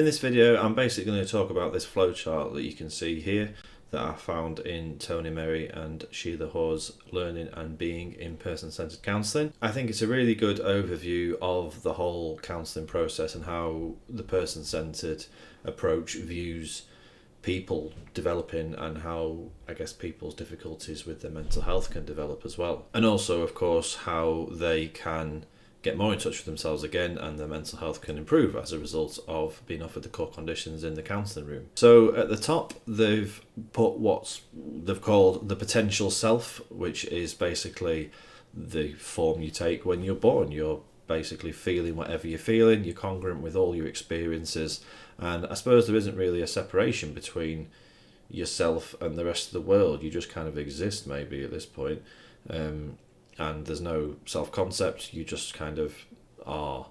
In this video, I'm basically going to talk about this flowchart that you can see here that I found in Tony Merry and Sheila Hoare's Learning and Being in Person-Centered Counselling. I think it's a really good overview of the whole counselling process and how the person-centered approach views people developing and how, I guess, people's difficulties with their mental health can develop as well. And also, of course, how they can get more in touch with themselves again and their mental health can improve as a result of being offered the core conditions in the counselling room. So at the top, they've put what they've called the potential self, which is basically the form you take when you're born. You're basically feeling whatever you're feeling, you're congruent with all your experiences, and I suppose there isn't really a separation between yourself and the rest of the world. You just kind of exist maybe at this point. And there's no self-concept, you just kind of are.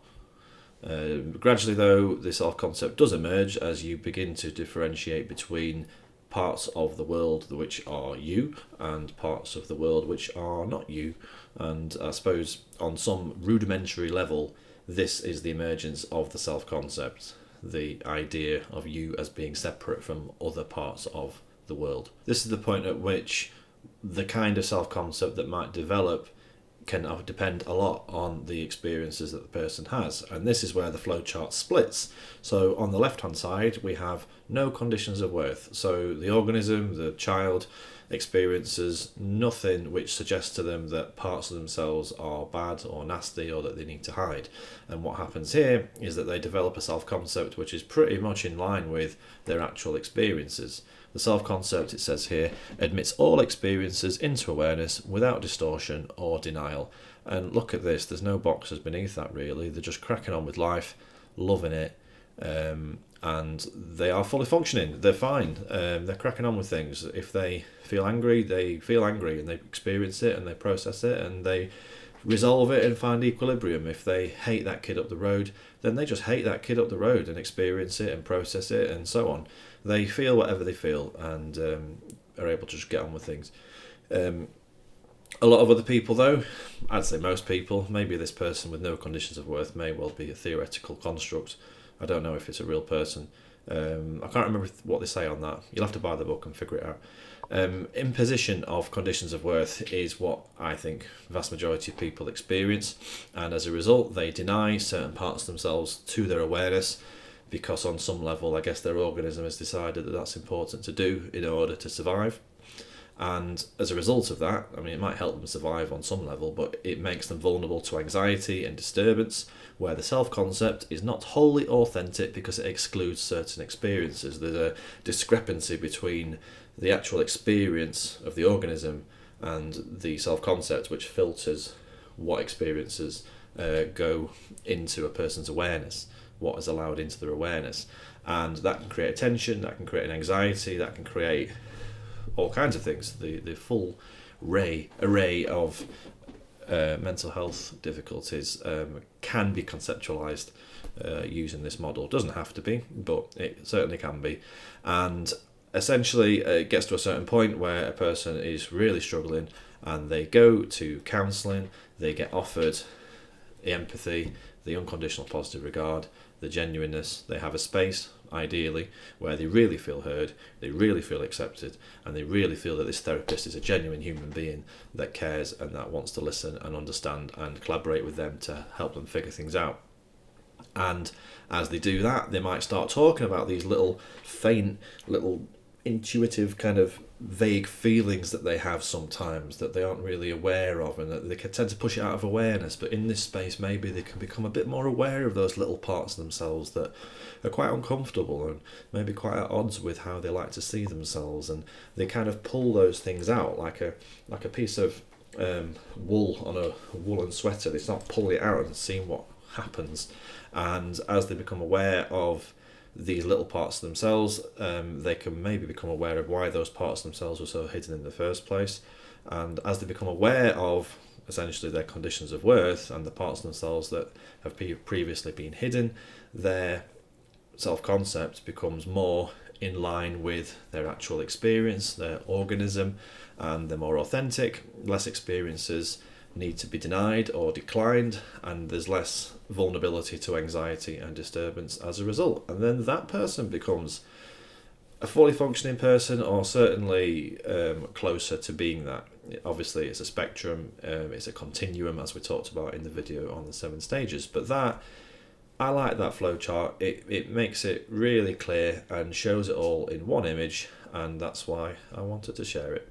Gradually though, the self-concept does emerge as you begin to differentiate between parts of the world which are you and parts of the world which are not you. And I suppose on some rudimentary level, this is the emergence of the self-concept, the idea of you as being separate from other parts of the world. This is the point at which the kind of self-concept that might develop can depend a lot on the experiences that the person has, and this is where the flowchart splits. So on the left hand side we have no conditions of worth, so the organism, the child, experiences nothing which suggests to them that parts of themselves are bad or nasty or that they need to hide. And what happens here is that they develop a self-concept which is pretty much in line with their actual experiences. The self-concept, it says here, admits all experiences into awareness without distortion or denial. And look at this, there's no boxes beneath that really. They're just cracking on with life, loving it, and they are fully functioning. They're fine. They're cracking on with things. If they feel angry, they feel angry and they experience it and they process it and they resolve it and find equilibrium. If they hate that kid up the road, then they just hate that kid up the road and experience it and process it and so on. They feel whatever they feel and are able to just get on with things. A lot of other people though, I'd say most people, maybe this person with no conditions of worth may well be a theoretical construct. I don't know if it's a real person. I can't remember what they say on that. You'll have to buy the book and figure it out. Imposition of conditions of worth is what I think the vast majority of people experience, and as a result they deny certain parts of themselves to their awareness because on some level I guess their organism has decided that that's important to do in order to survive. And as a result of that, I mean, it might help them survive on some level, but it makes them vulnerable to anxiety and disturbance, where the self-concept is not wholly authentic because it excludes certain experiences. There's a discrepancy between the actual experience of the organism and the self-concept, which filters what experiences go into a person's awareness, what is allowed into their awareness. And that can create a tension, that can create an anxiety, that can create all kinds of things. The full array of mental health difficulties can be conceptualized using this model. Doesn't have to be, but it certainly can be. And essentially it gets to a certain point where a person is really struggling and they go to counselling, they get offered the empathy, the unconditional positive regard, the genuineness. They have a space, ideally, where they really feel heard, they really feel accepted, and they really feel that this therapist is a genuine human being that cares and that wants to listen and understand and collaborate with them to help them figure things out. And as they do that, they might start talking about these little faint, little intuitive kind of vague feelings that they have sometimes that they aren't really aware of, and that they can tend to push it out of awareness. But in this space maybe they can become a bit more aware of those little parts of themselves that are quite uncomfortable and maybe quite at odds with how they like to see themselves, and they kind of pull those things out like a piece of wool on a woolen sweater. They start pulling it out and seeing what happens, and as they become aware of these little parts of themselves, they can maybe become aware of why those parts of themselves were so hidden in the first place. And as they become aware of essentially their conditions of worth and the parts of themselves that have previously been hidden, their self-concept becomes more in line with their actual experience, their organism, and they're more authentic. Less experiences need to be denied or declined, and there's less vulnerability to anxiety and disturbance as a result. And then that person becomes a fully functioning person, or certainly closer to being that. Obviously, it's a spectrum, it's a continuum, as we talked about in the video on the 7 stages. But that, I like that flowchart. It makes it really clear and shows it all in one image, and that's why I wanted to share it.